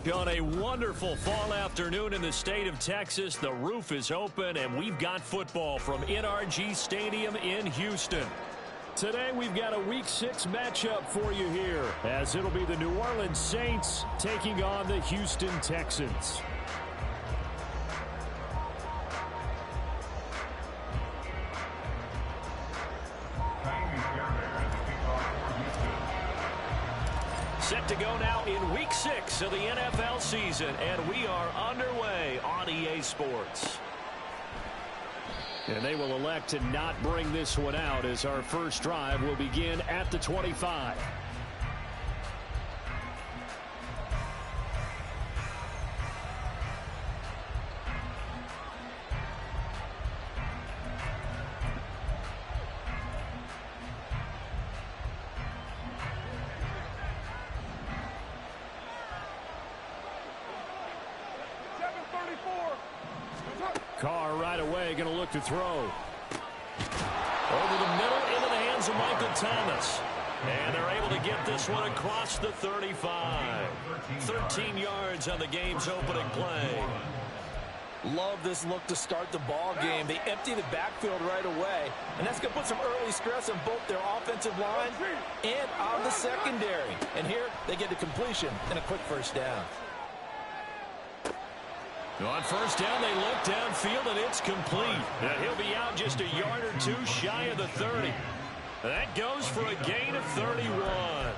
On a wonderful fall afternoon in the state of Texas, the roof is open, and we've got football from NRG Stadium in Houston. Today, we've got a Week 6 matchup for you here, as it'll be the New Orleans Saints taking on the Houston Texans. Set to go now in Week 6 of the NFL season, and we are underway on EA Sports. And they will elect to not bring this one out, as our first drive will begin at the 25. Carr right away going to look to throw. Over the middle into the hands of Michael Thomas. And they're able to get this one across the 35. 13 yards on the game's opening play. Love this look to start the ball game. They empty the backfield right away, and that's going to put some early stress on both their offensive line and on the secondary. And here they get the completion and a quick first down. On first down, they look downfield, and it's complete. And he'll be out just a yard or two shy of the 30. That goes for a gain of 31.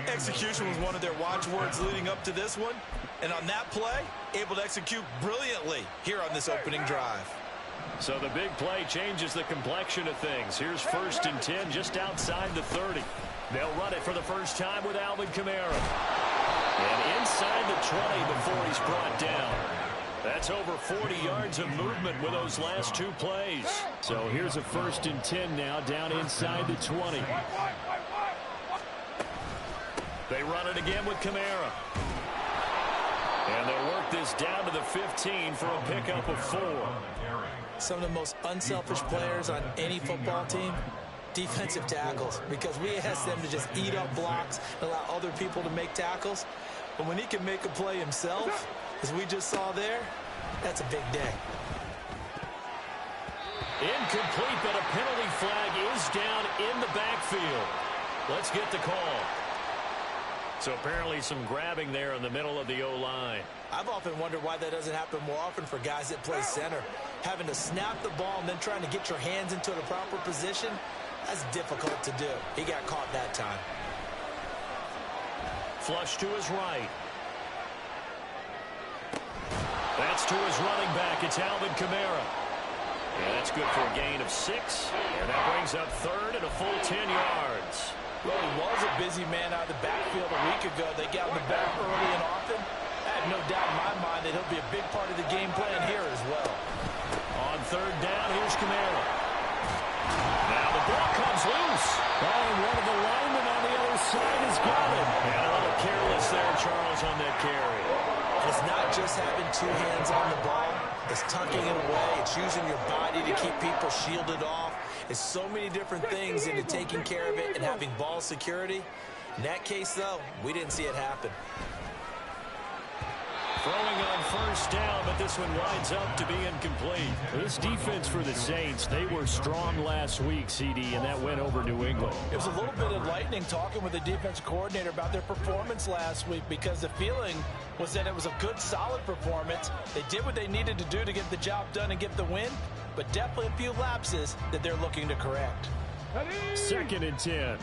Execution was one of their watchwords leading up to this one. And on that play, able to execute brilliantly here on this opening drive. So the big play changes the complexion of things. Here's 1st and 10 just outside the 30. They'll run it for the first time with Alvin Kamara. And inside the 20 before he's brought down. That's over 40 yards of movement with those last two plays. So here's a 1st and 10 now down inside the 20. They run it again with Kamara. And they'll work this down to the 15 for a pickup of 4. Some of the most unselfish players on any football team, defensive tackles, because we ask them to just eat up blocks and allow other people to make tackles. But when he can make a play himself, as we just saw there, that's a big day. Incomplete, but a penalty flag is down in the backfield. Let's get the call. So apparently some grabbing there in the middle of the O-line. I've often wondered why that doesn't happen more often for guys that play center. Having to snap the ball and then trying to get your hands into the proper position, that's difficult to do. He got caught that time. Flush to his right. That's to his running back. It's Alvin Kamara. And that's good for a gain of 6. And that brings up 3rd and a full 10 yards. Well, he was a busy man out of the backfield a week ago. They got him the ball early and often. I have no doubt in my mind that he'll be a big part of the game plan here as well. On 3rd down, here's Kamara. Now the ball comes loose. Oh, and one of the linemen on the other side has got it. And a little careless there, Charles, on that carry. It's not just having two hands on the ball. It's tucking it away. It's using your body to keep people shielded off. It's so many different things into taking care of it and having ball security. In that case, though, we didn't see it happen. Throwing on first down, but this one winds up to be incomplete. This defense for the Saints, they were strong last week, CD, and that went over New England. It was a little bit enlightening talking with the defense coordinator about their performance last week, because the feeling was that it was a good, solid performance. They did what they needed to do to get the job done and get the win, but definitely a few lapses that they're looking to correct. 2nd and 10.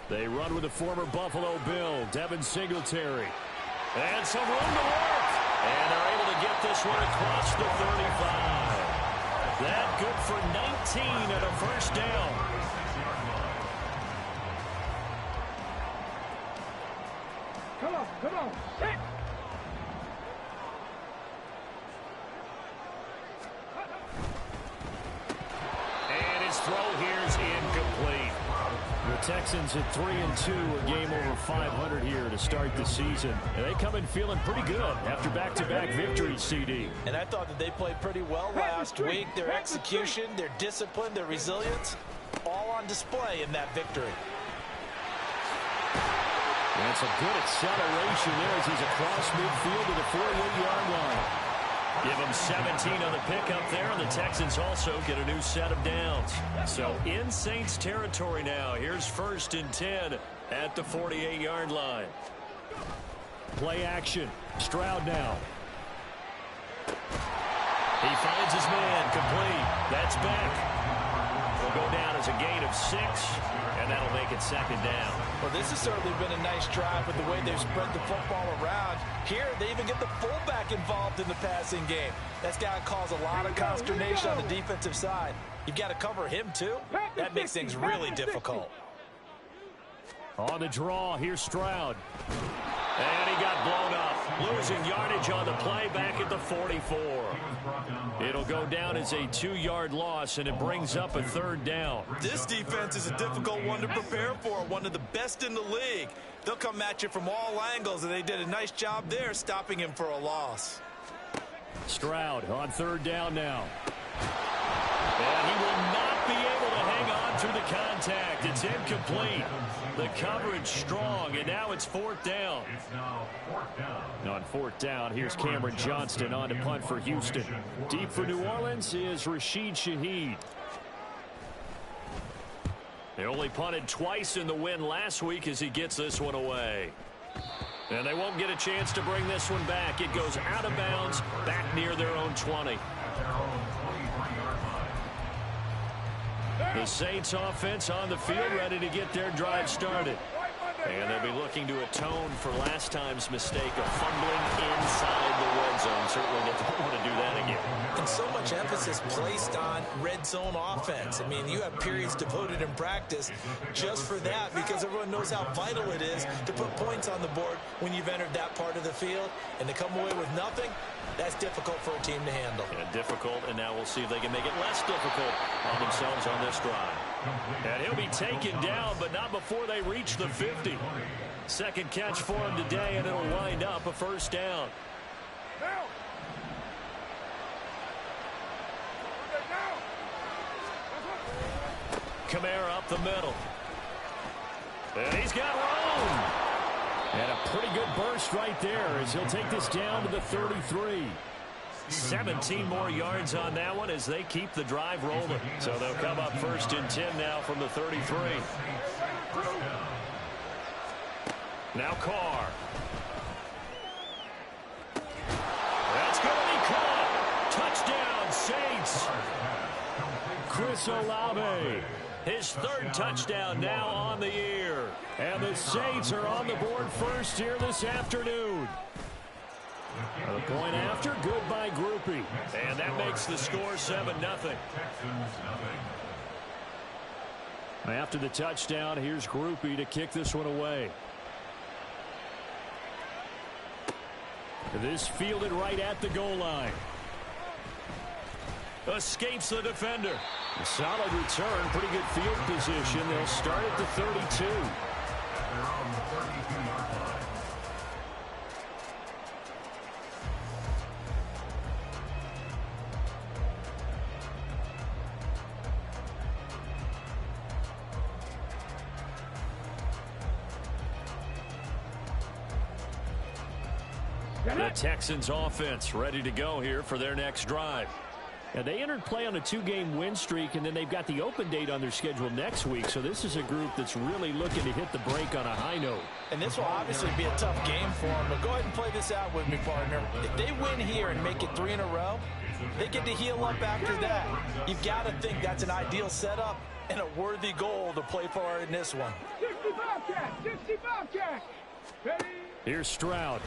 They run with the former Buffalo Bill, Devin Singletary. And some room to work. And they're able to get this one across the 35. That good for 19 and a first down. Come on, come on. Hey. And his throw here is incomplete. The Texans at 3-2, a game over 500 here to start the season. And they come in feeling pretty good after back-to-back victories, CD. And I thought that they played pretty well last week. Their execution, their discipline, their resilience, all on display in that victory. That's a good acceleration there as he's across midfield to the 48-yard line. Give him 17 on the pickup there, and the Texans also get a new set of downs. So in Saints territory now. Here's 1st and 10 at the 48-yard line. Play action. Stroud now. He finds his man, complete. That's back. Will go down as a gain of 6, and that'll make it 2nd down. Well, this has certainly been a nice drive with the way they've spread the football around. Here, they even get the fullback involved in the passing game. That's got to cause a lot of consternation on the defensive side. You've got to cover him, too. That makes things really difficult. On the draw, here's Stroud. And he got blown up. Losing yardage on the play back at the 44. It'll go down as a 2-yard loss, and it brings up a 3rd down. This defense is a difficult one to prepare for, one of the best in the league. They'll come at you from all angles, and they did a nice job there stopping him for a loss. Stroud on 3rd down now. And he will not be able to hang on through the contact. It's incomplete. The coverage strong, and now it's 4th down. On 4th down, here's Cameron Johnston on to punt for Houston. Deep for New Orleans is Rashid Shaheed. They only punted twice in the win last week as he gets this one away. And they won't get a chance to bring this one back. It goes out of bounds back near their own 20. The Saints offense on the field ready to get their drive started. And they'll be looking to atone for last time's mistake of fumbling inside the red zone. Certainly they don't want to do that again. And so much emphasis placed on red zone offense. I mean, you have periods devoted in practice just for that because everyone knows how vital it is to put points on the board when you've entered that part of the field. And to come away with nothing, that's difficult for a team to handle. And difficult, and now we'll see if they can make it less difficult on themselves on this drive. And he'll be taken down, but not before they reach the 50. 2nd catch for him today, and it'll wind up a 1st down. Kamara up the middle. And he's got room. And a pretty good burst right there as he'll take this down to the 33. 17 more yards on that one as they keep the drive rolling. So they'll come up 1st and 10 now from the 33. Now Carr. That's going to be caught. Touchdown, Saints. Chris Olave. His 3rd touchdown now on the year. And the Saints are on the board first here this afternoon. The point after, good by Groupie. And that makes the score 7-0. After the touchdown, here's Groupie to kick this one away. This fielded right at the goal line. Escapes the defender. A solid return, pretty good field position. They'll start at the 32. The Texans offense ready to go here for their next drive. And they entered play on a 2-game win streak, and then they've got the open date on their schedule next week. So this is a group that's really looking to hit the break on a high note. And this will obviously be a tough game for them, but go ahead and play this out with me, partner. If they win here and make it 3 in a row, they get to heal up after that. You've got to think that's an ideal setup and a worthy goal to play for in this one. 60 Bobcats! 60 Bobcats! Ready? Here's Stroud.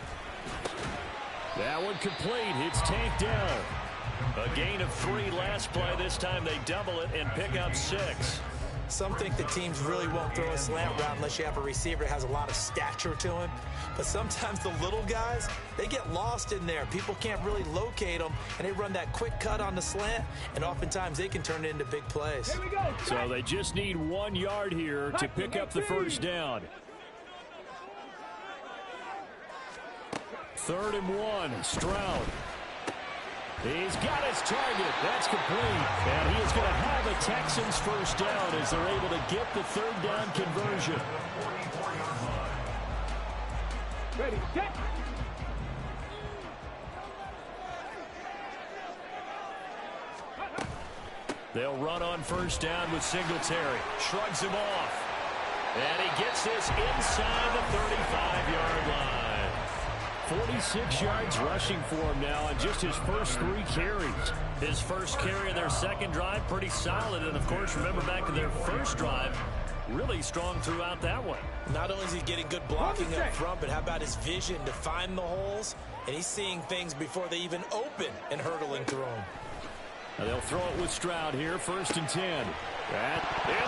That one complete. It's tanked down. A gain of 3 last play. This time they double it and pick up 6. Some think the teams really won't throw a slant route unless you have a receiver that has a lot of stature to him. But sometimes the little guys, they get lost in there. People can't really locate them, and they run that quick cut on the slant, and oftentimes they can turn it into big plays. Here we go. So they just need 1 yard here to pick up the 1st down. 3rd and 1. Stroud. He's got his target. That's complete. And he is going to have a Texans first down as they're able to get the third down conversion. Ready, set. They'll run on first down with Singletary. Shrugs him off. And he gets this inside the 35-yard line. 46 yards rushing for him now on just his first 3 carries. His first carry of their second drive, pretty solid. And, of course, remember back to their first drive, really strong throughout that one. Not only is he getting good blocking up front, but how about his vision to find the holes? And he's seeing things before they even open and hurtling through them. Now they'll throw it with Stroud here, 1st and 10. And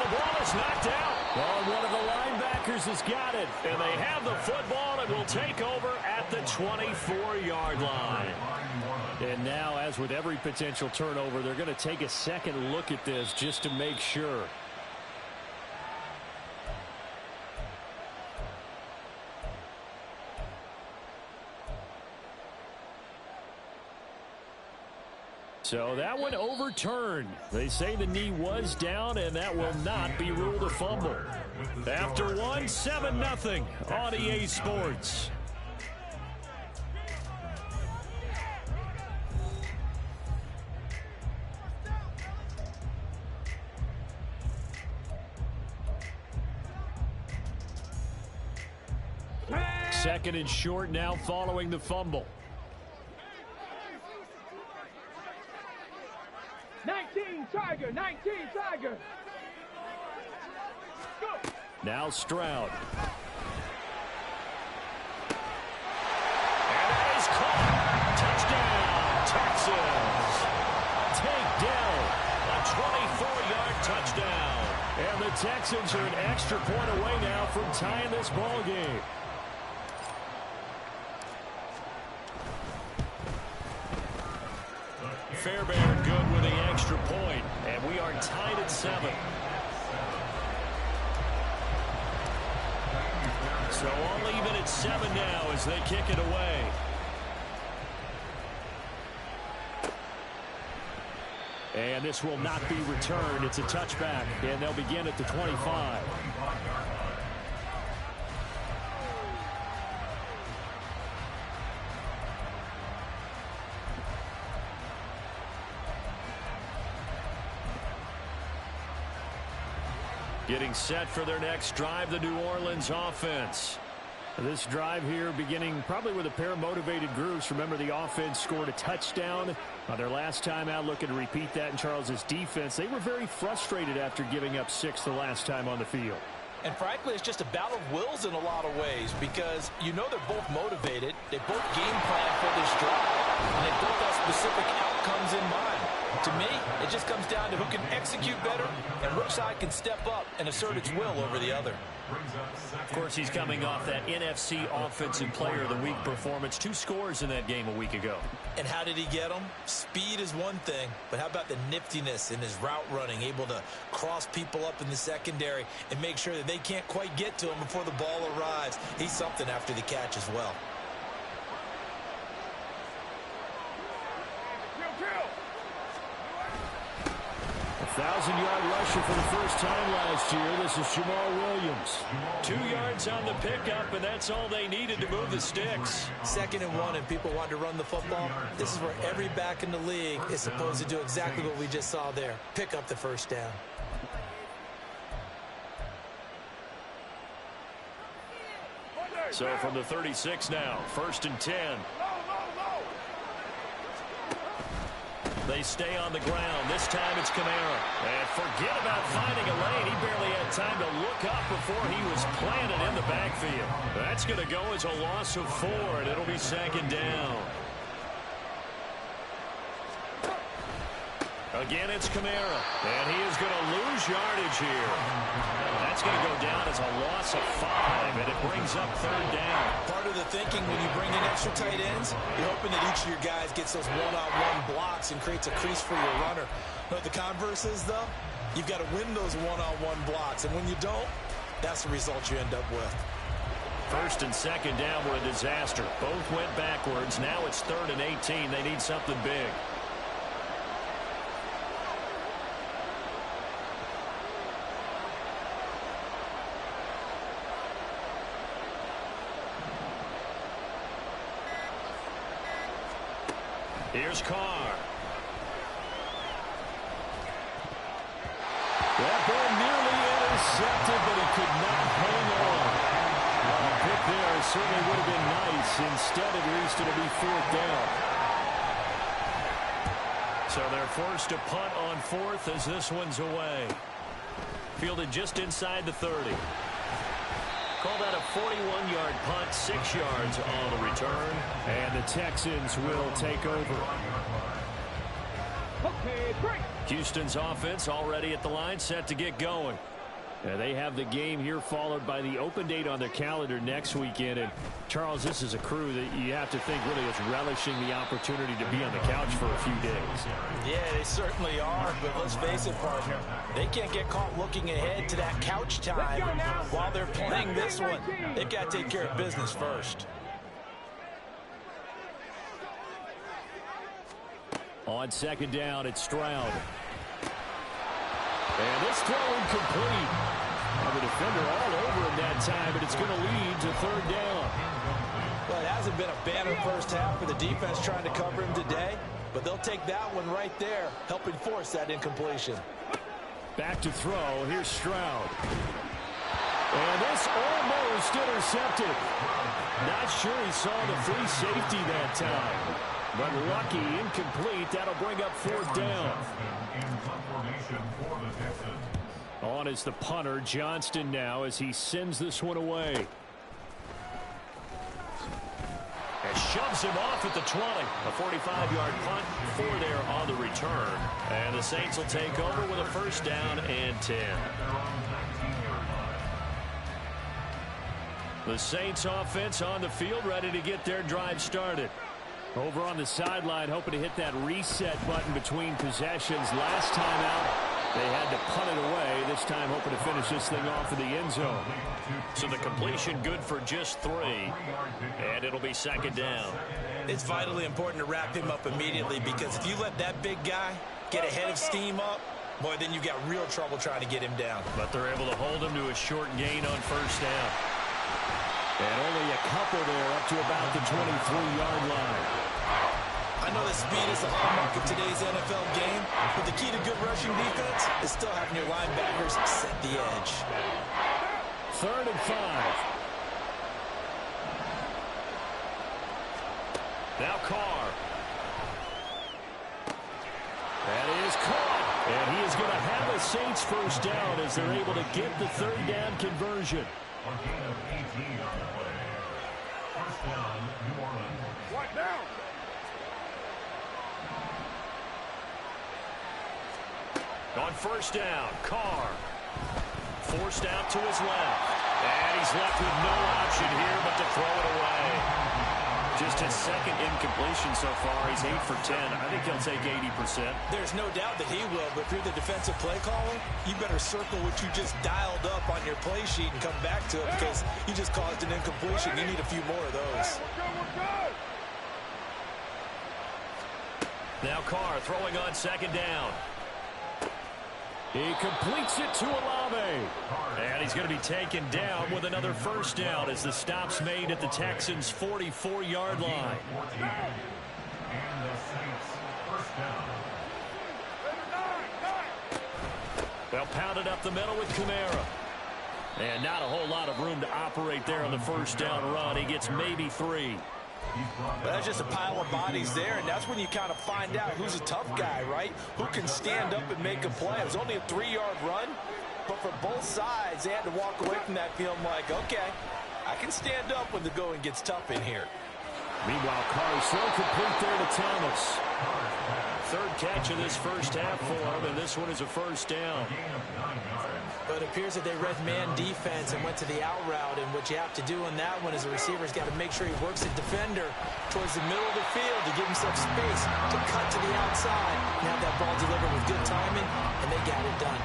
the ball is knocked out. Oh, one of the linebackers has got it. And they have the football and will take over at the 24-yard line. And now, as with every potential turnover, they're going to take a second look at this just to make sure. So that one overturned. They say the knee was down, and that will not be ruled a fumble. After one, 7-0 on EA Sports. Second and short now following the fumble. 19 Tiger, 19 Tiger. Go. Now Stroud. And that is caught. Touchdown, Texans. Take down a 24-yard touchdown. And the Texans are an extra point away now from tying this ball game. Fairbairn good with the extra point, and we are tied at 7. So all even at 7 now as they kick it away. And this will not be returned. It's a touchback, and they'll begin at the 25. Getting set for their next drive, the New Orleans offense. This drive here beginning probably with a pair of motivated groups. Remember, the offense scored a touchdown on their last time out, looking to repeat that in Charles's defense. They were very frustrated after giving up 6 the last time on the field. And frankly, it's just a battle of wills in a lot of ways because you know they're both motivated. They both game plan for this drive, and they both have specific outcomes in mind. To me, it just comes down to who can execute better and which side can step up and assert its will over the other. Of course, he's coming off that NFC Offensive Player of the Week performance. 2 scores in that game a week ago. And how did he get them? Speed is one thing, but how about the niftiness in his route running, able to cross people up in the secondary and make sure that they can't quite get to him before the ball arrives. He's something after the catch as well. Drill. 1,000-yard rusher for the first time last year. This is Jamal Williams. 2 yards on the pickup, and that's all they needed to move the sticks. 2nd and 1, and people want to run the football. This is where every back in the league is supposed to do exactly what we just saw there. Pick up the first down. So from the 36 now, 1st and 10. They stay on the ground. This time it's Kamara. And forget about finding a lane. He barely had time to look up before he was planted in the backfield. That's going to go as a loss of 4, and it'll be 2nd down. Again, it's Kamara. And he is going to lose yardage here. That's going to go down as a loss of 5, and it brings up 3rd down. Part of the thinking when you bring in extra tight ends, you're hoping that each of your guys gets those one-on-one blocks and creates a crease for your runner. But the converse is, though, you've got to win those one-on-one blocks. And when you don't, that's the result you end up with. 1st and 2nd down were a disaster. Both went backwards. Now it's 3rd and 18. They need something big. Here's Carr. That ball nearly intercepted, but he could not hang on. The pick there certainly would have been nice. Instead, at least, it'll be 4th down. So they're forced to punt on 4th as this one's away. Fielded just inside the 30. Call that a 41-yard punt, 6 yards on the return. And the Texans will take over. Okay, break. Houston's offense already at the line, set to get going. They have the game here followed by the open date on their calendar next weekend. And, Charles, this is a crew that you have to think really is relishing the opportunity to be on the couch for a few days. Yeah, they certainly are. But let's face it, partner, they can't get caught looking ahead to that couch time while they're playing this one. They've got to take care of business first. On 2nd down, it's Stroud. And this throw incomplete. The defender all over him that time, but it's going to lead to 3rd down. Well, it hasn't been a banner first half for the defense trying to cover him today, but they'll take that one right there, helping force that incompletion. Back to throw. Here's Stroud. And this almost intercepted. Not sure he saw the free safety that time. But lucky, incomplete. That'll bring up 4th down. On is the punter, Johnston, now as he sends this one away. And shoves him off at the 20. A 45-yard punt, 4 there on the return. And the Saints will take over with a 1st down and 10. The Saints offense on the field, ready to get their drive started. Over on the sideline, hoping to hit that reset button between possessions. Last time out, they had to punt it away. This time, hoping to finish this thing off in the end zone. So the completion good for just 3. And it'll be 2nd down. It's vitally important to wrap him up immediately, because if you let that big guy get ahead of steam up, boy, then you got real trouble trying to get him down. But they're able to hold him to a short gain on 1st down. And only a couple there up to about the 23-yard line. I know that speed is the hallmark of today's NFL game, but the key to good rushing defense is still having your linebackers set the edge. 3rd and 5. Now Carr. That is caught. And he is going to have a Saints 1st down as they're able to get the 3rd down conversion. What now? On 1st down, Carr. Forced out to his left. And he's left with no option here but to throw it away. Just his 2nd incompletion so far. He's 8 for 10. I think he'll take 80%. There's no doubt that he will, but if you're the defensive play caller, you better circle what you just dialed up on your play sheet and come back to it, because you just caused an incompletion. You need a few more of those. We're good. Now Carr throwing on 2nd down. He completes it to Olave. And he's going to be taken down with another 1st down as the stop's made at the Texans' 44-yard line. They'll pound it up the middle with Kamara. And not a whole lot of room to operate there on the 1st down run. He gets maybe 3. That's just a pile of bodies there, and that's when you kind of find out who's a tough guy, right? Who can stand up and make a play. It was only a 3-yard run, but for both sides, they had to walk away from that feeling like, okay, I can stand up when the going gets tough in here. Meanwhile, Carr's throw complete there to Thomas. 3rd catch of this 1st half for him, and this one is a 1st down. But it appears that they read man defense and went to the out route, and what you have to do on that one is the receiver's got to make sure he works the defender towards the middle of the field to give himself space to cut to the outside and have that ball delivered with good timing, and they got it done.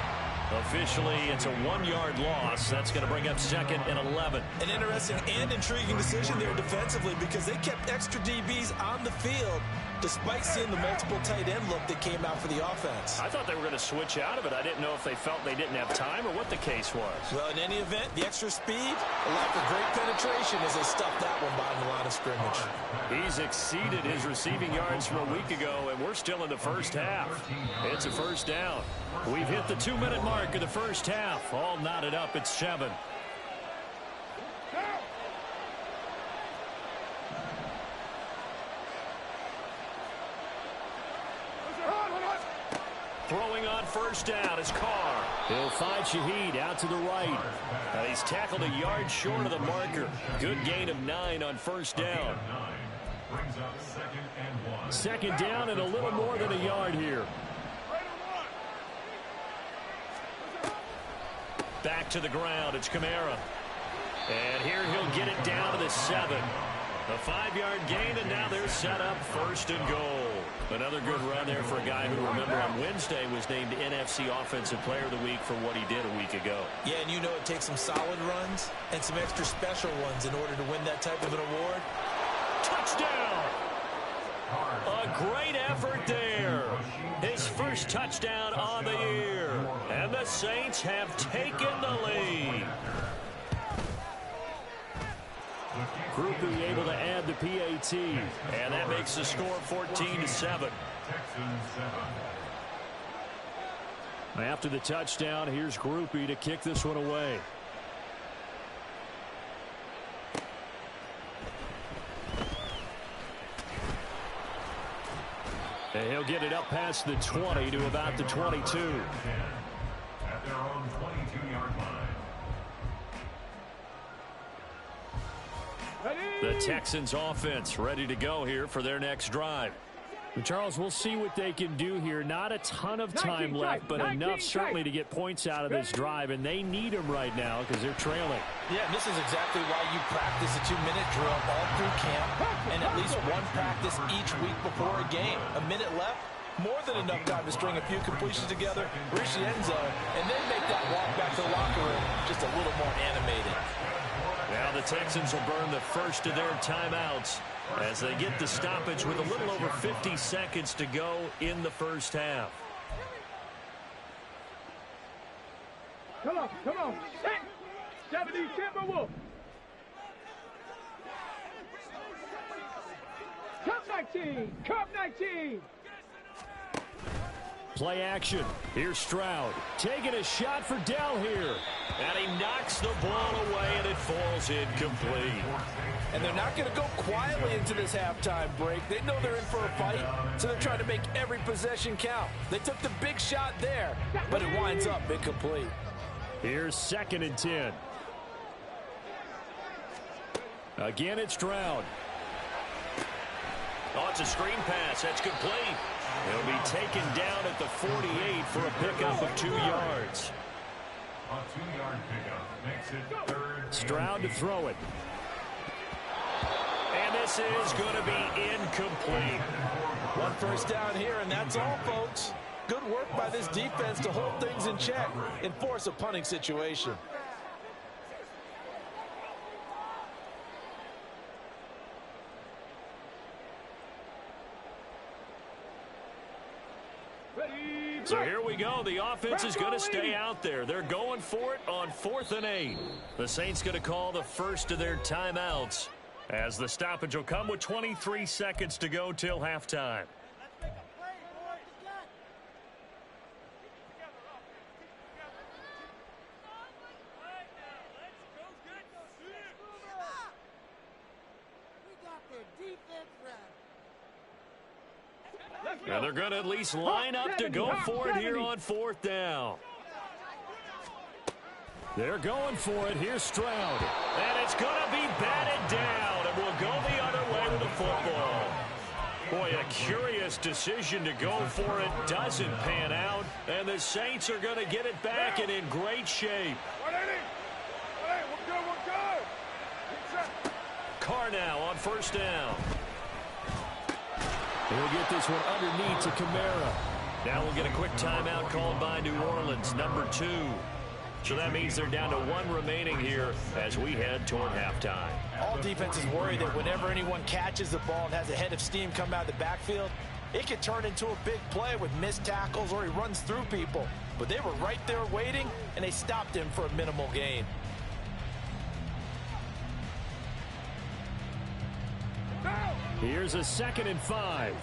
Officially, it's a 1-yard loss. That's going to bring up 2nd and 11. An interesting and intriguing decision there defensively because they kept extra DBs on the field despite seeing the multiple tight end look that came out for the offense. I thought they were going to switch out of it. I didn't know if they felt they didn't have time or what the case was. Well, in any event, the extra speed, a lack of great penetration as they stuffed that one behind the line of scrimmage. He's exceeded his receiving yards from a week ago, and we're still in the first half. It's a first down. We've hit the 2-minute mark of the first half. All knotted up at 7. Throwing on first down is Carr. He'll find Shaheed out to the right. He's tackled a yard short of the marker. Good gain of 9 on first down. Second down and a little more than a yard here. Back to the ground. It's Kamara. And here he'll get it down to the 7. A 5-yard gain, and now they're set up 1st and goal. Another good run there for a guy who, remember, on Wednesday was named NFC Offensive Player of the Week for what he did a week ago. Yeah, and you know it takes some solid runs and some extra special ones in order to win that type of an award. Touchdown! A great effort there. His first touchdown on the year. And the Saints have taken the lead. Groupie able to add the PAT, and that makes the score 14-7. After the touchdown, here's Groupie to kick this one away. And he'll get it up past the 20 to about the 22. At their own 22-yard line. The Texans offense ready to go here for their next drive. Charles, we'll see what they can do here. Not a ton of time left, but enough certainly to get points out of this drive, and they need them right now because they're trailing. Yeah, and this is exactly why you practice a 2-minute drill all through camp and at least one practice each week before a game. A minute left, more than enough time to string a few completions together, reach the end zone, and then make that walk back to the locker room just a little more animated. Now the Texans will burn the first of their timeouts as they get the stoppage with a little over 50 seconds to go in the first half. Come on. 70 Timberwolves. Cup 19. Play action. Here's Stroud. Taking a shot for Dell here. And he knocks the ball away, and it falls incomplete. And they're not going to go quietly into this halftime break. They know they're in for a fight, so they're trying to make every possession count. They took the big shot there, but it winds up incomplete. Here's 2nd and 10. Again, it's Stroud. Oh, it's a screen pass. That's complete. He'll be taken down at the 48 for a pickup of 2 yards. A 2-yard pickup makes it 3rd. Stroud to throw it. And this is going to be incomplete. One first down here, and that's all, folks. Good work by this defense to hold things in check and force a punting situation. So here we go. The offense is going to stay out there. They're going for it on 4th and 8. The Saints going to call the first of their timeouts as the stoppage will come with 23 seconds to go till halftime. And they're going to at least line up to go for it here on 4th down. They're going for it. Here's Stroud. And it's going to be batted down, and we'll go the other way with the football. Boy, a curious decision to go for it. Doesn't pan out, and the Saints are going to get it back and in great shape. Carr now on 1st down. He'll get this one underneath to Kamara. Now we'll get a quick timeout called by New Orleans, number 2. So that means they're down to 1 remaining here as we head toward halftime. All defenses worry that whenever anyone catches the ball and has a head of steam come out of the backfield, it could turn into a big play with missed tackles or he runs through people. But they were right there waiting, and they stopped him for a minimal gain. Here's a 2nd and 5.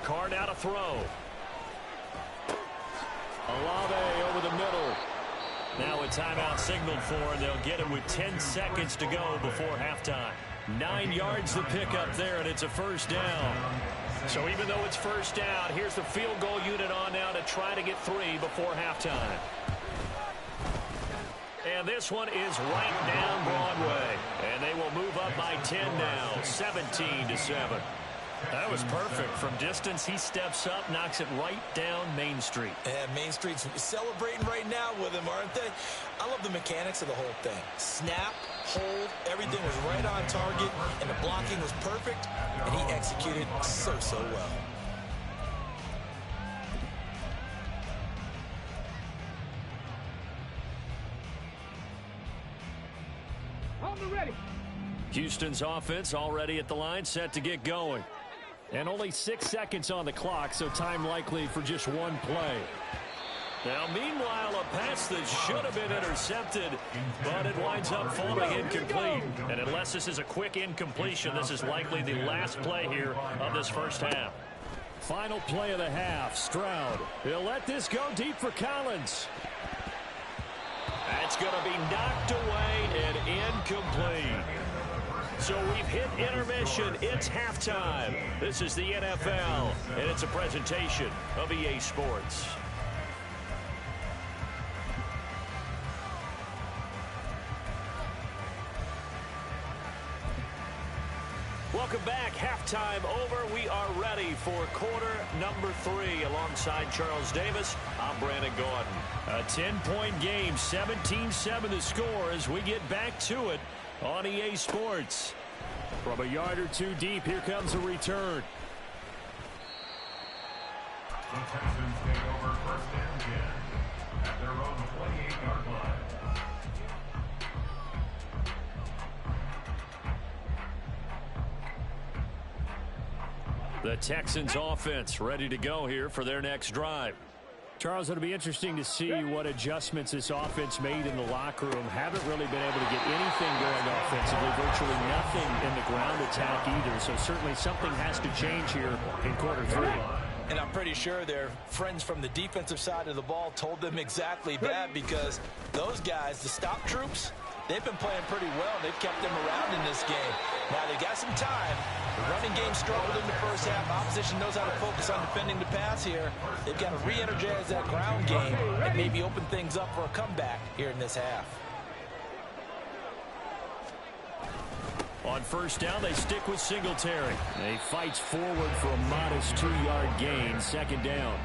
Card out a throw. Olave over the middle. Now a timeout signaled for, and they'll get it with 10 seconds to go before halftime. 9 yards to pick up there, and it's a first down. So even though it's first down, here's the field goal unit on now to try to get 3 before halftime. And this one is right down Broadway. And they will move up by 10 now, 17-7. That was perfect. From distance, he steps up, knocks it right down Main Street. And Main Street's celebrating right now with him, aren't they? I love the mechanics of the whole thing. Snap, hold, everything was right on target, and the blocking was perfect, and he executed so well. On the ready. Houston's offense already at the line, set to get going. And only 6 seconds on the clock, so time likely for just 1 play. Now, meanwhile, a pass that should have been intercepted, but it winds up falling incomplete. And unless this is a quick incompletion, this is likely the last play here of this first half. Final play of the half, Stroud. He'll let this go deep for Collins. That's going to be knocked away and incomplete. So we've hit intermission. It's halftime. This is the NFL, and it's a presentation of EA Sports. Welcome back. Halftime over. We are ready for quarter number 3. Alongside Charles Davis, I'm Brandon Gordon. A 10-point game, 17-7 the score as we get back to it on EA Sports. From a yard or 2 deep, here comes a return. The Texans take over 1st and 10 at their own 28-yard line. The Texans offense ready to go here for their next drive. Charles, it'll be interesting to see what adjustments this offense made in the locker room. Haven't really been able to get anything going offensively, virtually nothing in the ground attack either. So certainly something has to change here in quarter 3. And I'm pretty sure their friends from the defensive side of the ball told them exactly that, because those guys, the stop troops, they've been playing pretty well. They've kept them around in this game. Now they got some time. The running game struggled in the first half. Opposition knows how to focus on defending the pass here. They've got to re-energize that ground game and maybe open things up for a comeback here in this half. On first down, they stick with Singletary. He fights forward for a modest 2-yard gain, 2nd down.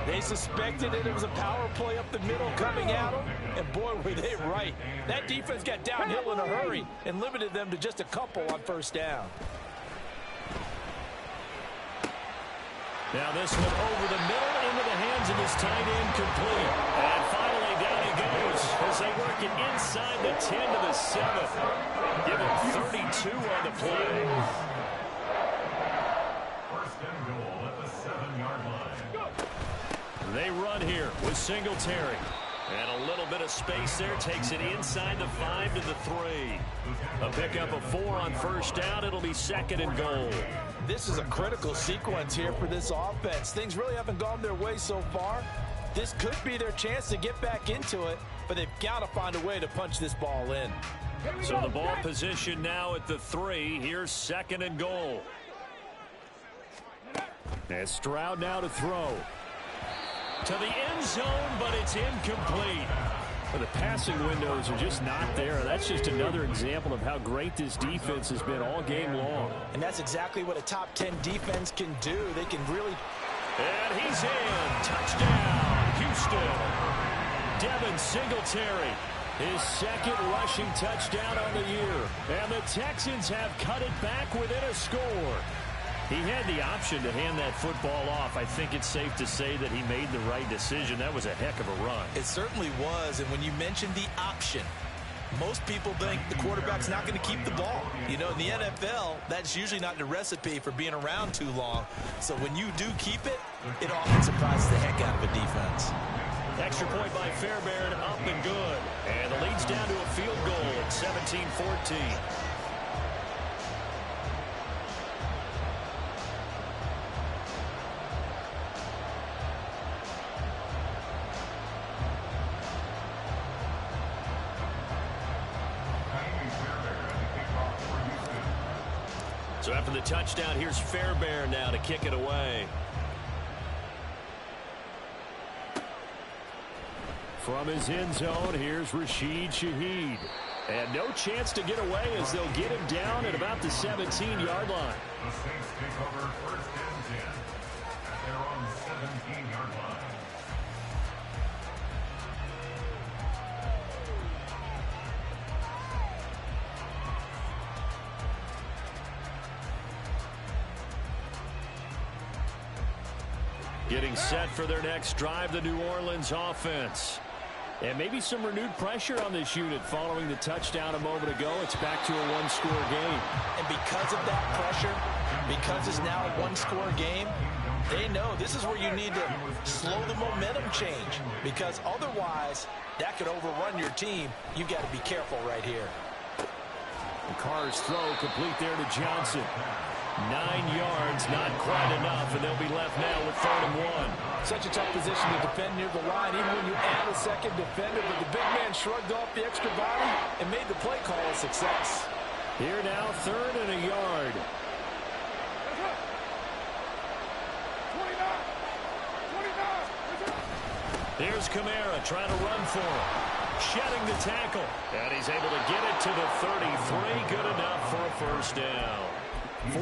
They suspected that it was a power play up the middle coming at them, and boy, were they right. That defense got downhill in a hurry and limited them to just a couple on first down. Now this one over the middle into the hands of his tight end, complete. And finally down he goes as they work it inside the 10 to the 7. Give him 32 on the play. 1st and goal at the 7-yard line. They run here with Singletary. And a little bit of space there, takes it inside the 5 to the 3. A pickup of 4 on first down. It'll be 2nd and goal. This is a critical sequence here for this offense. Things really haven't gone their way so far. This could be their chance to get back into it, but they've got to find a way to punch this ball in. So the ball position now at the 3. Here's 2nd and goal. And Stroud now to throw. To the end zone, but it's incomplete. Well, the passing windows are just not there. That's just another example of how great this defense has been all game long. And that's exactly what a top 10 defense can do. They can really... And he's in. Touchdown, Houston. Devin Singletary. His second rushing touchdown on the year. And the Texans have cut it back within a score. He had the option to hand that football off. I think it's safe to say that he made the right decision. That was a heck of a run. It certainly was. And when you mentioned the option, most people think the quarterback's not going to keep the ball. You know, in the NFL, that's usually not the recipe for being around too long. So when you do keep it, it often surprises the heck out of a defense. Extra point by Fairbairn, up and good. And the lead's down to a field goal at 17-14. So after the touchdown, here's Fairbairn now to kick it away. From his end zone, here's Rashid Shaheed. And no chance to get away as they'll get him down at about the 17-yard line. The Saints take over first and 10 at their own 17-yard line. Getting set for their next drive, the New Orleans offense. And maybe some renewed pressure on this unit following the touchdown a moment ago. It's back to a one-score game. And because of that pressure, because it's now a one-score game, they know this is where you need to slow the momentum change. Because otherwise, that could overrun your team. You've got to be careful right here. The Carr's throw complete there to Johnson. 9 yards, not quite enough, and they'll be left now with 3rd and 1. Such a tough position to defend near the line, even when you add a second defender, but the big man shrugged off the extra body and made the play call a success. Here now, 3rd and a yard. 29. Here's Kamara trying to run for him. Shedding the tackle, and he's able to get it to the 33. Good enough for a first down.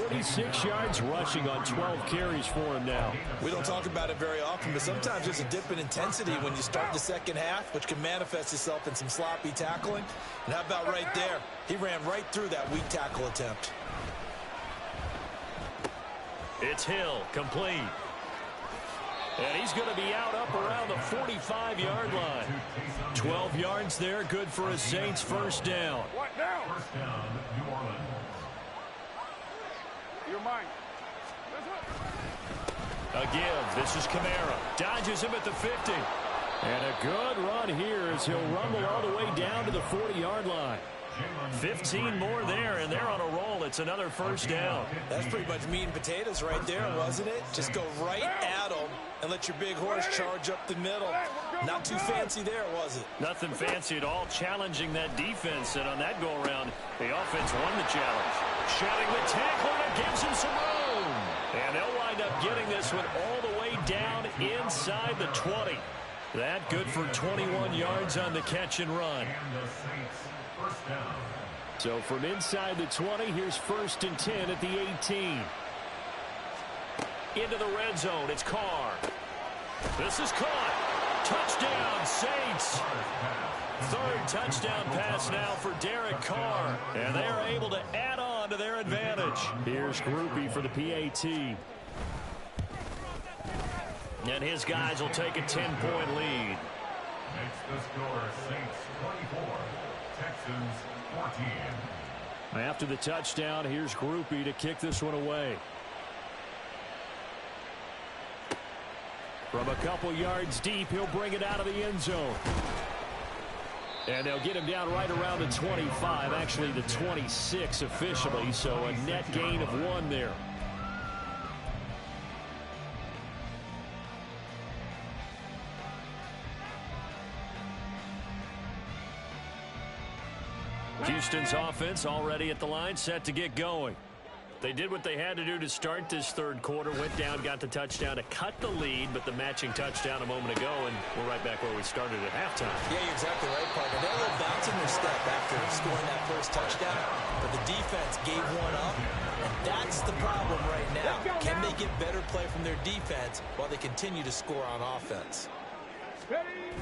46 yards rushing on 12 carries for him now. We don't talk about it very often, but sometimes there's a dip in intensity when you start the second half, which can manifest itself in some sloppy tackling. And how about right there? He ran right through that weak tackle attempt. It's Hill, complete. And he's going to be out up around the 45-yard line. 12 yards there, good for a Saints first down. What now? First down, New Orleans. You're mine. A give. This is Kamara. Dodges him at the 50. And a good run here as he'll rumble all the way down to the 40-yard line. 15 more there, and they're on a roll. It's another first down. That's pretty much meat and potatoes right there, wasn't it? Just go right at them and let your big horse charge up the middle. Not too fancy there, was it? Nothing fancy at all, challenging that defense. And on that go-around, the offense won the challenge. Shedding the tackle, and it gives him some room. And they'll wind up getting this one all the way down inside the 20. That good for 21 yards on the catch and run. And the Saints first down. So from inside the 20, here's 1st and 10 at the 18. Into the red zone, it's Carr. This is caught. Touchdown, Saints. 3rd touchdown pass now for Derek Carr. And they are able to add on to their advantage. Here's Groupie for the PAT. And his guys will take a 10-point lead. Makes the score Saints 24, Texans 14. After the touchdown, here's Groupie to kick this one away. From a couple yards deep, he'll bring it out of the end zone. And they'll get him down right around the 25, actually the 26 officially, so a net gain of 1 there. Houston's offense already at the line, set to get going. They did what they had to do to start this 3rd quarter, went down, got the touchdown to cut the lead, but the matching touchdown a moment ago, and we're right back where we started at halftime. Yeah, you're exactly right, partner. They're a little bouncing their step after scoring that first touchdown, but the defense gave one up, and that's the problem right now. Can they get better play from their defense while they continue to score on offense? Ready?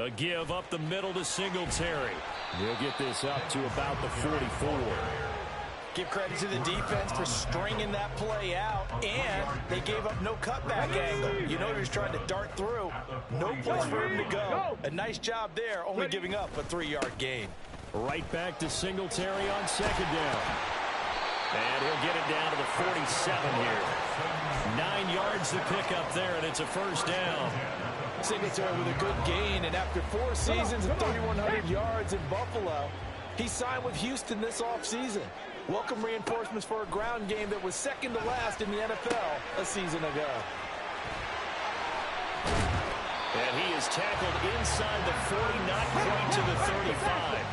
A give up the middle to Singletary. He'll get this up to about the 44. Give credit to the defense for stringing that play out, and they gave up no cutback angle. You know, he was trying to dart through. No place for him to go. A nice job there, only giving up a 3-yard gain. Right back to Singletary on second down. And he'll get it down to the 47 here. 9 yards to pick up there, and it's a first down. Singletary with a good gain, and after 4 seasons and 3,100 yards in Buffalo, he signed with Houston this offseason. Welcome reinforcements for a ground game that was second to last in the NFL a season ago. And he is tackled inside the 40, not quite to the 35.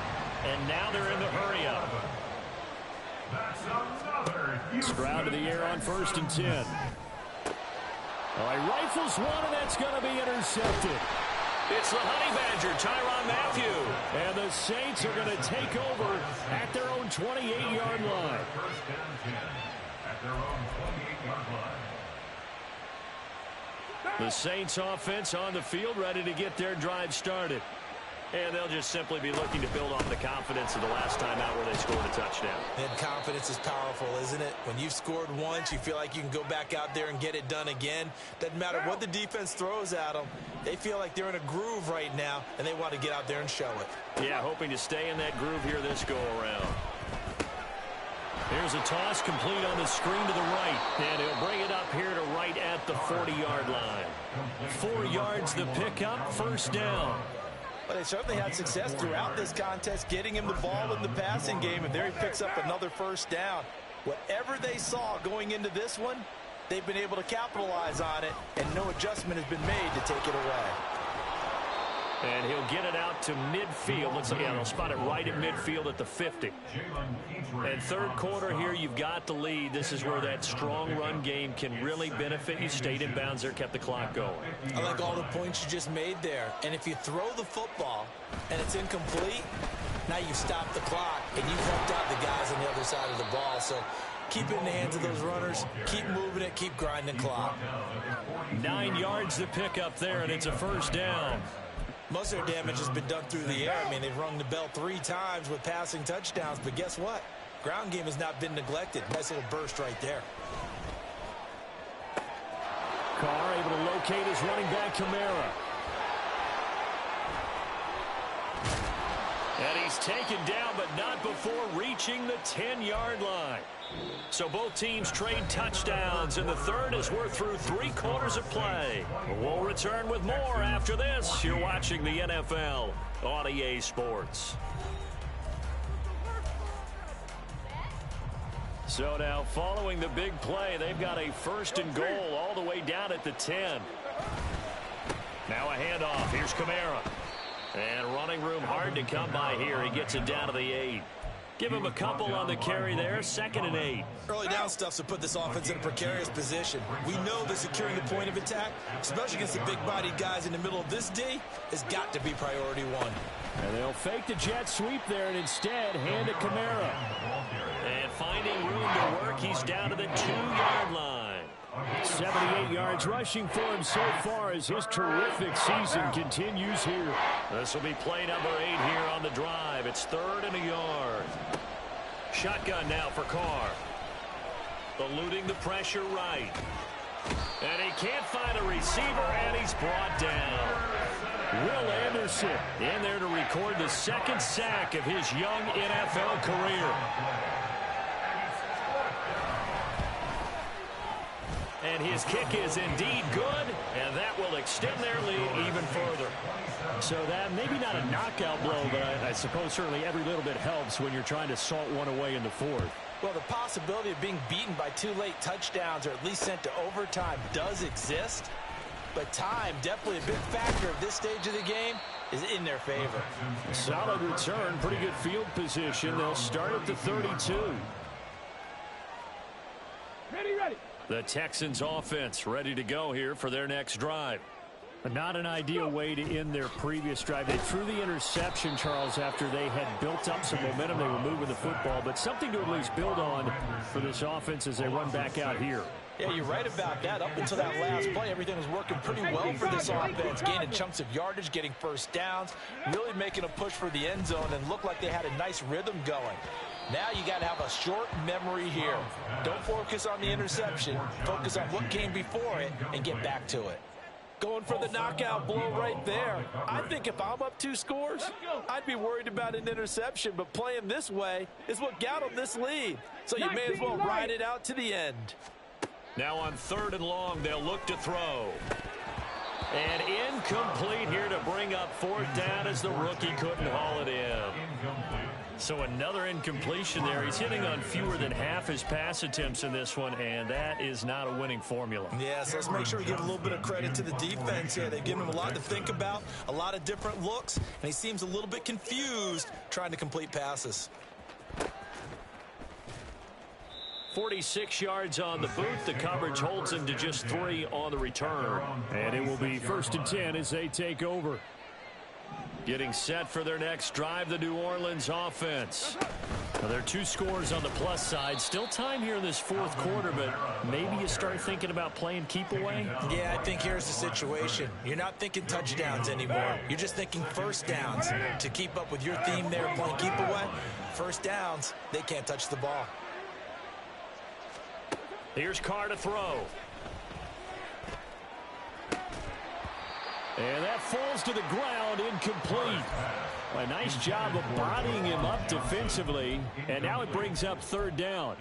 And now they're in the hurry-up. Stroud to the air on 1st and 10. All right, rifles one, and that's going to be intercepted. It's the Honey Badger, Tyrann Mathieu. And the Saints are going to take over at their own 28-yard line. The Saints offense on the field, ready to get their drive started. And they'll just simply be looking to build on the confidence of the last time out where they scored a touchdown. And confidence is powerful, isn't it? When you've scored once, you feel like you can go back out there and get it done again. Doesn't matter what the defense throws at them. They feel like they're in a groove right now, and they want to get out there and show it. Yeah, hoping to stay in that groove here this go-around. Here's a toss complete on the screen to the right. And he'll bring it up here to right at the 40-yard line. 4 yards the pickup, first down. But they certainly had success throughout this contest, getting him the ball in the passing game, and there he picks up another first down. Whatever they saw going into this one, they've been able to capitalize on it, and no adjustment has been made to take it away. And he'll get it out to midfield. Looks like they'll spot it right at midfield at the 50. And third quarter here, you've got the lead. This is where that strong run game can really benefit you. Stayed in bounds there, kept the clock going. I like all the points you just made there. And if you throw the football and it's incomplete, now you stop the clock and you've helped out the guys on the other side of the ball. So keep it in the hands of those runners. Keep moving it. Keep grinding the clock. 9 yards to pick up there, and it's a first down. Most of their damage has been done through the air. I mean, they've rung the bell 3 times with passing touchdowns. But guess what? Ground game has not been neglected. Nice little burst right there. Carr able to locate his running back, Kamara. And he's taken down, but not before reaching the 10-yard line. So both teams trade touchdowns, and the third as we're through 3 quarters of play. We'll return with more after this. You're watching the NFL on EA Sports. So now, following the big play, they've got a 1st and goal all the way down at the 10. Now a handoff. Here's Kamara. And running room hard to come by here. He gets it down to the 8. Give him a couple on the carry there. 2nd and 8. Early down stuff's to put this offense in a precarious position. We know that securing the point of attack, especially against the big-bodied guys in the middle of this D, has got to be priority 1. And they'll fake the jet sweep there and instead hand it Kamara. And finding room to work, he's down to the 2-yard line. 78 yards rushing for him so far as his terrific season continues here. This will be play number 8 here on the drive. It's 3rd and a yard. Shotgun now for Carr. Eluding the pressure right. And he can't find a receiver, and he's brought down. Will Anderson in there to record the 2nd sack of his young NFL career. And his kick is indeed good, and that will extend their lead even further. So that maybe not a knockout blow, but I suppose certainly every little bit helps when you're trying to salt one away in the 4th. Well, the possibility of being beaten by 2 late touchdowns or at least sent to overtime does exist. But time, definitely a big factor at this stage of the game, is in their favor. Solid return, pretty good field position. They'll start at the 32. Ready. The Texans offense ready to go here for their next drive. Not an ideal way to end their previous drive. They threw the interception, Charles, after they had built up some momentum. They were moving the football, but something to at least build on for this offense as they run back out here. Yeah, you're right about that. Up until that last play, everything was working pretty well for this offense. Gaining chunks of yardage, getting first downs, really making a push for the end zone, and looked like they had a nice rhythm going. Now you got to have a short memory here. Don't focus on the interception. Focus on what came before it and get back to it. Going for the knockout blow right there. I think if I'm up 2 scores, I'd be worried about an interception, but playing this way is what got them this lead. So you may as well ride it out to the end. Now on 3rd and long, they'll look to throw. And incomplete here to bring up 4th down as the rookie couldn't haul it in. So another incompletion there. He's hitting on fewer than half his pass attempts in this one, and that is not a winning formula. Yeah, so let's make sure we give a little bit of credit to the defense here. They've given him a lot to think about, a lot of different looks, and he seems a little bit confused trying to complete passes. 46 yards on the boot. The coverage holds him to just 3 on the return. And it will be 1st and 10 as they take over. Getting set for their next drive, the New Orleans offense. Now, there are 2 scores on the plus side. Still time here in this 4th quarter, but maybe you start thinking about playing keep away? Yeah, I think here's the situation. You're not thinking touchdowns anymore. You're just thinking first downs. To keep up with your theme there, playing keep away, first downs, they can't touch the ball. Here's Carr to throw. And that falls to the ground, incomplete. A nice job of bodying him up defensively. And now it brings up 3rd down.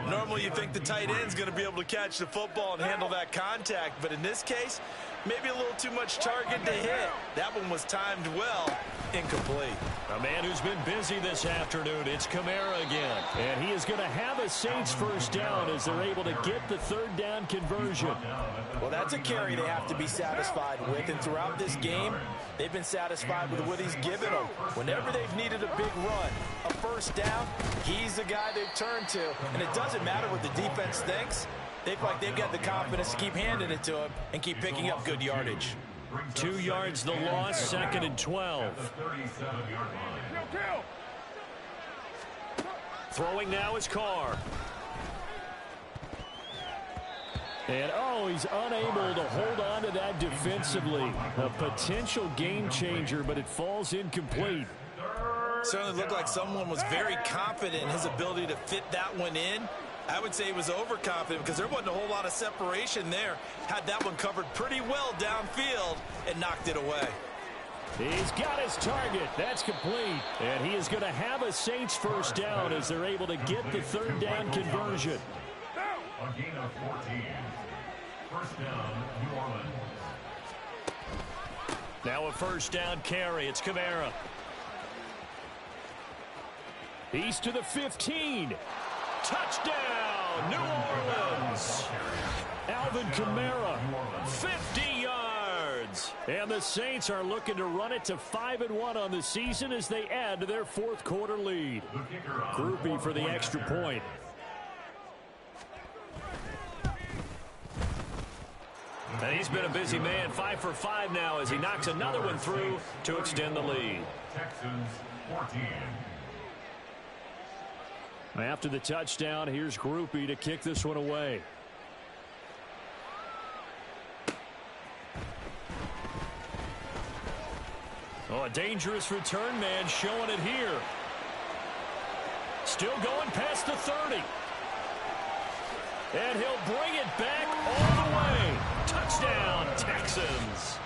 Normally you think the tight end's going to be able to catch the football and handle that contact. But in this case, maybe a little too much target to hit. That one was timed well. Incomplete. A man who's been busy this afternoon. It's Kamara again. And he is going to have a Saints 1st down as they're able to get the 3rd down conversion. Well, that's a carry they have to be satisfied with. And throughout this game, they've been satisfied with what he's given them. Whenever they've needed a big run, a 1st down, he's the guy they've turned to. And it doesn't matter what the defense thinks. They feel like they've got the confidence to keep handing it to him and keep picking up good yardage. 2 yards the loss, 2nd and 12. Throwing now is Carr. And, he's unable to hold on to that defensively. A potential game changer, but it falls incomplete. Certainly looked like someone was very confident in his ability to fit that one in. I would say he was overconfident because there wasn't a whole lot of separation there. Had that one covered pretty well downfield and knocked it away. He's got his target. That's complete. And he is going to have a Saints 1st down as they're able to get the 3rd down conversion. A gain of 14. 1st down, New Orleans. Now a 1st down carry. It's Kamara. He's to the 15. Touchdown, New Orleans. Alvin Kamara, 50 yards. And the Saints are looking to run it to 5-1 on the season as they add to their 4th quarter lead. Groupie for the extra point. And he's been a busy man, 5 for 5 now as he knocks another one through to extend the lead. Texans 14. After the touchdown, here's Groupie to kick this one away. A dangerous return man showing it here. Still going past the 30. And he'll bring it back all the way. Touchdown, Texans.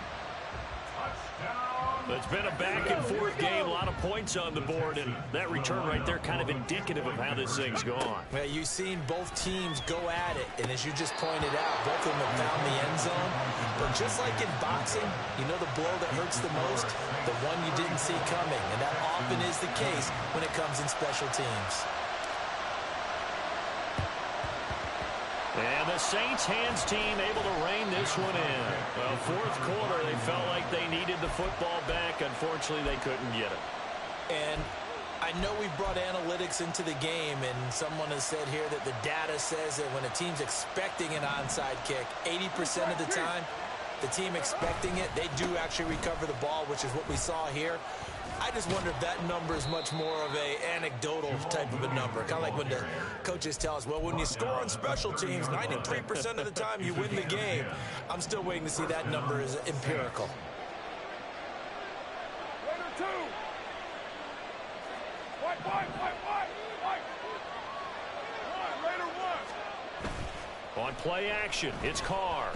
It's been a back-and-forth game, a lot of points on the board, and that return right there kind of indicative of how this thing's gone. Well, you've seen both teams go at it, and as you just pointed out, both of them have found the end zone. But just like in boxing, you know the blow that hurts the most? The one you didn't see coming, and that often is the case when it comes in special teams. And the Saints hands team able to rein this one in. Well, 4th quarter, they felt like they needed the football back. Unfortunately, they couldn't get it. And I know we've brought analytics into the game, and someone has said here that the data says that when a team's expecting an onside kick, 80% of the time, the team expecting it, they do actually recover the ball, which is what we saw here. I just wonder if that number is much more of a anecdotal type of a number. Kind of like when the coaches tell us, well, when you score on special teams, 93% of the time you win the game. I'm still waiting to see that number is empirical. On play action, it's Carr.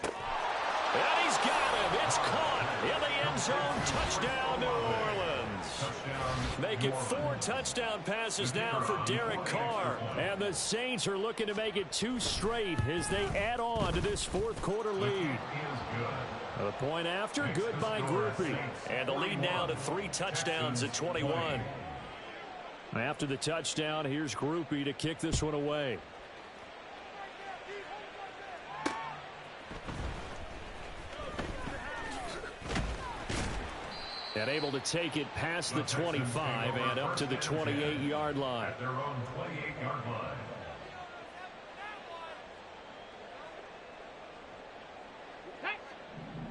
And he's got him. It's caught in the end zone. Touchdown, New Orleans. Make it 4 touchdown passes now for Derek Carr. And the Saints are looking to make it 2 straight as they add on to this fourth quarter lead. A point after, good by Groupie. And the lead now to 3 touchdowns at 21. After the touchdown, here's Groupie to kick this one away. And able to take it past the 25 and up to the 28-yard line. At their own 28-yard line.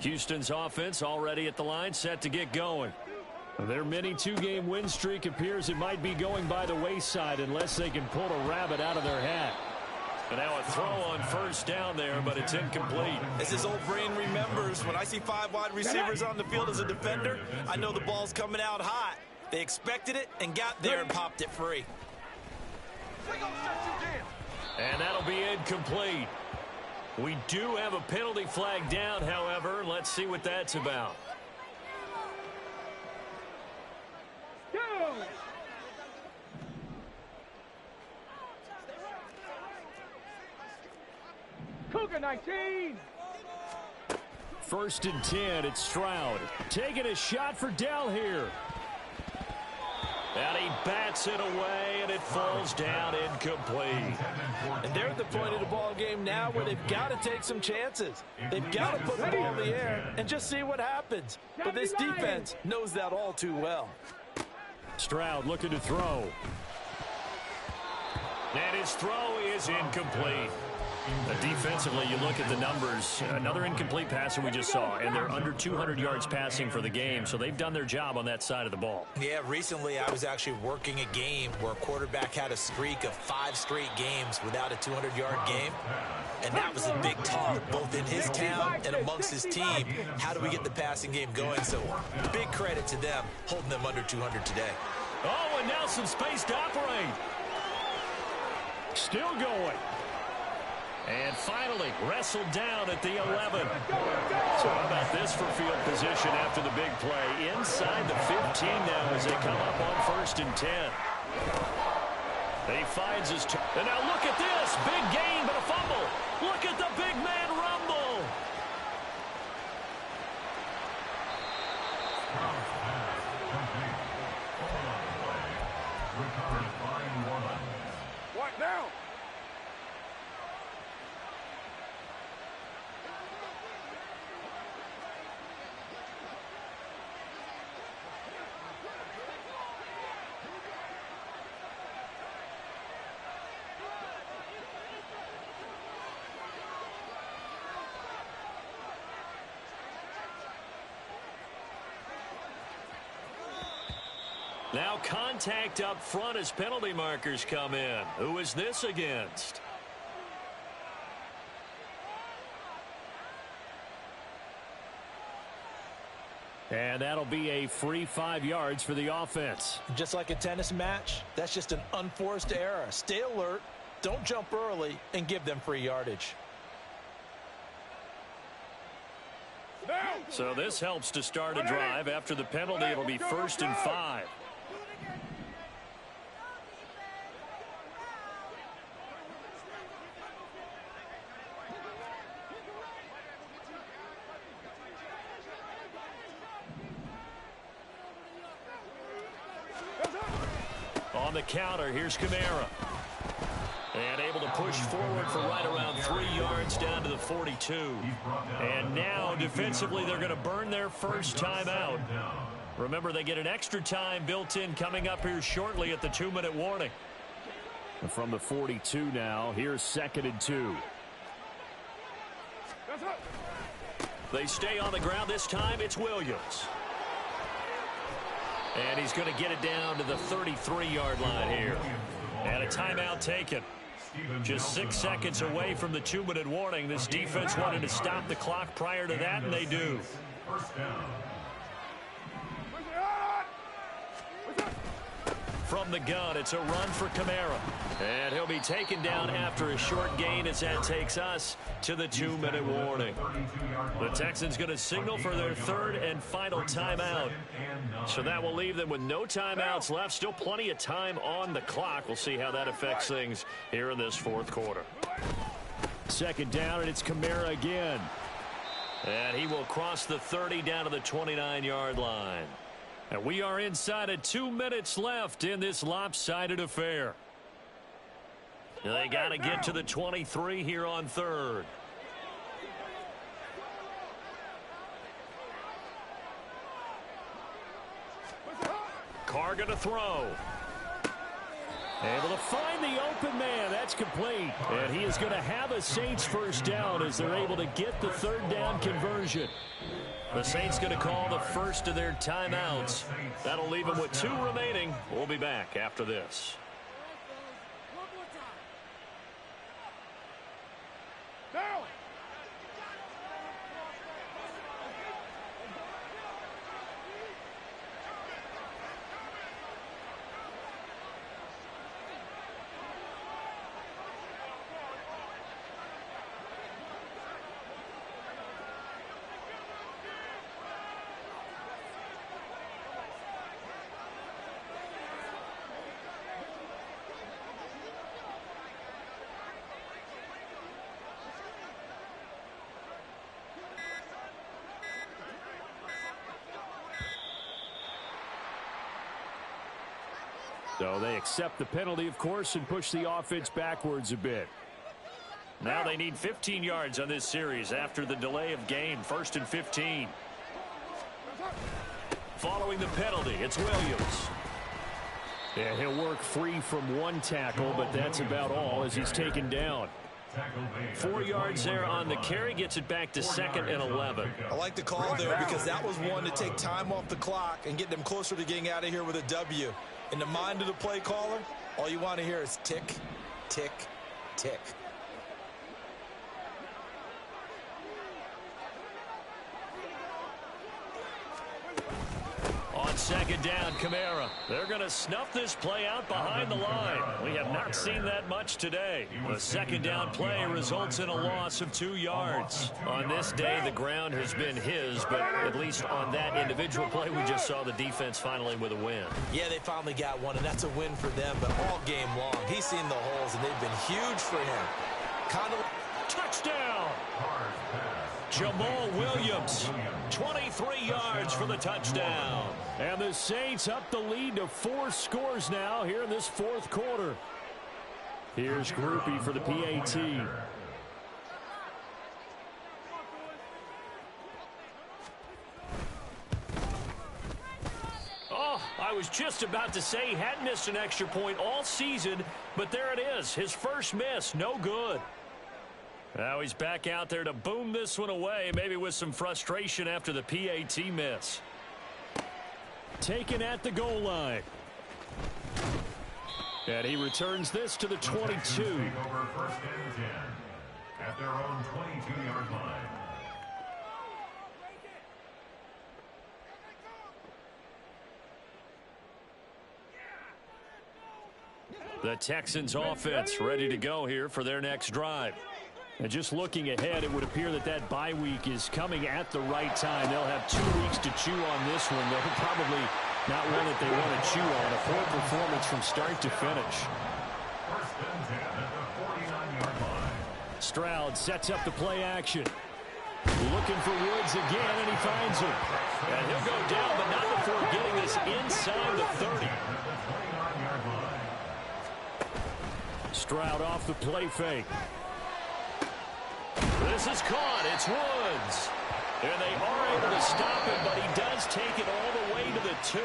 Houston's offense already at the line, set to get going. Their mini 2-game win streak appears it might be going by the wayside unless they can pull a rabbit out of their hat. And now a throw on first down there, but it's incomplete. As his old brain remembers, when I see 5 wide receivers on the field as a defender, I know the ball's coming out hot. They expected it and got there and popped it free. And that'll be incomplete. We do have a penalty flag down, however. Let's see what that's about. Cougar 19. First and 10, it's Stroud. Taking a shot for Dell here. And he bats it away, and it falls down incomplete. And they're at the point of the ball game now where they've got to take some chances. They've got to put the ball in the air and just see what happens. But this defense knows that all too well. Stroud looking to throw. And his throw is incomplete. Defensively, you look at the numbers. Another incomplete passer we just saw, and they're under 200 yards passing for the game, so they've done their job on that side of the ball. Yeah, recently I was actually working a game where a quarterback had a streak of 5 straight games without a 200-yard game, and that was a big talk, both in his town and amongst his team. How do we get the passing game going? So big credit to them holding them under 200 today. Oh, and now some space to operate. Still going. And finally, wrestled down at the 11. So how about this for field position after the big play? Inside the 15 now as they come up on first and 10. He finds his turn. And now look at this. Big gain, but a fumble. Look at the big man rumble. What now? Now contact up front as penalty markers come in. Who is this against? And that'll be a free 5 yards for the offense. Just like a tennis match, that's just an unforced error. Stay alert, don't jump early, and give them free yardage. So this helps to start a drive. After the penalty, it'll be first and 5. On the counter, here's Kamara. And able to push forward for right around 3 yards down to the 42. And now, defensively, they're going to burn their first time out. Remember, they get an extra time built in coming up here shortly at the 2-minute warning. And from the 42 now, here's 2nd and 2. They stay on the ground. This time it's Williams. And he's going to get it down to the 33-yard line here. And a timeout taken. Just 6 seconds away from the 2-minute warning. This defense wanted to stop the clock prior to that, and they do. First down. From the gun, it's a run for Kamara. And he'll be taken down after a short gain as that takes us to the 2-minute warning. The Texans going to signal for their third and final timeout. So that will leave them with no timeouts left. Still plenty of time on the clock. We'll see how that affects things here in this fourth quarter. Second down, and it's Kamara again. And he will cross the 30 down to the 29-yard line. And we are inside of 2 minutes left in this lopsided affair. They got to get to the 23 here on third. Carr going to throw. Able to find the open man. That's complete. And he is going to have a Saints first down as they're able to get the third down conversion. The Saints going to call the first of their timeouts. That'll leave them with 2 remaining. We'll be back after this. So they accept the penalty, of course, and push the offense backwards a bit. Now they need 15 yards on this series after the delay of game. 1st and 15. Following the penalty, it's Williams. Yeah, he'll work free from 1 tackle, but that's about all as he's taken down. 4 yards there on the carry, gets it back to 2nd and 11. I like the call there because that was one to take time off the clock and get them closer to getting out of here with a W. In the mind of the play caller, all you want to hear is tick, tick, tick. On second down, Kamara. They're going to snuff this play out behind the line. We have not seen that much today. The second down play results in a loss of 2 yards. On this day, the ground has been his, but at least on that individual play, we just saw the defense finally with a win. Yeah, they finally got one, and that's a win for them, but all game long, he's seen the holes, and they've been huge for him. Touchdown! Jamal Williams, 23 yards for the touchdown. And the Saints up the lead to 4 scores now here in this fourth quarter. Here's Groupie for the PAT. Oh, I was just about to say he hadn't missed an extra point all season, but there it is. His first miss, no good. Now he's back out there to boom this one away, maybe with some frustration after the PAT miss. Taken at the goal line. And he returns this to the 22. Over 1st and 10 at their own 22-yard line. The Texans offense ready to go here for their next drive. And just looking ahead, it would appear that that bye week is coming at the right time. They'll have 2 weeks to chew on this one. They're probably not one that they want to chew on. A poor performance from start to finish. 1st and 10 at the 49-yard line. Stroud sets up the play action. Looking for Woods again, and he finds him. And he'll go down, but not before getting this inside the 30. Stroud off the play fake. This is caught. It's Woods. And they are able to stop him, but he does take it all the way to the 2.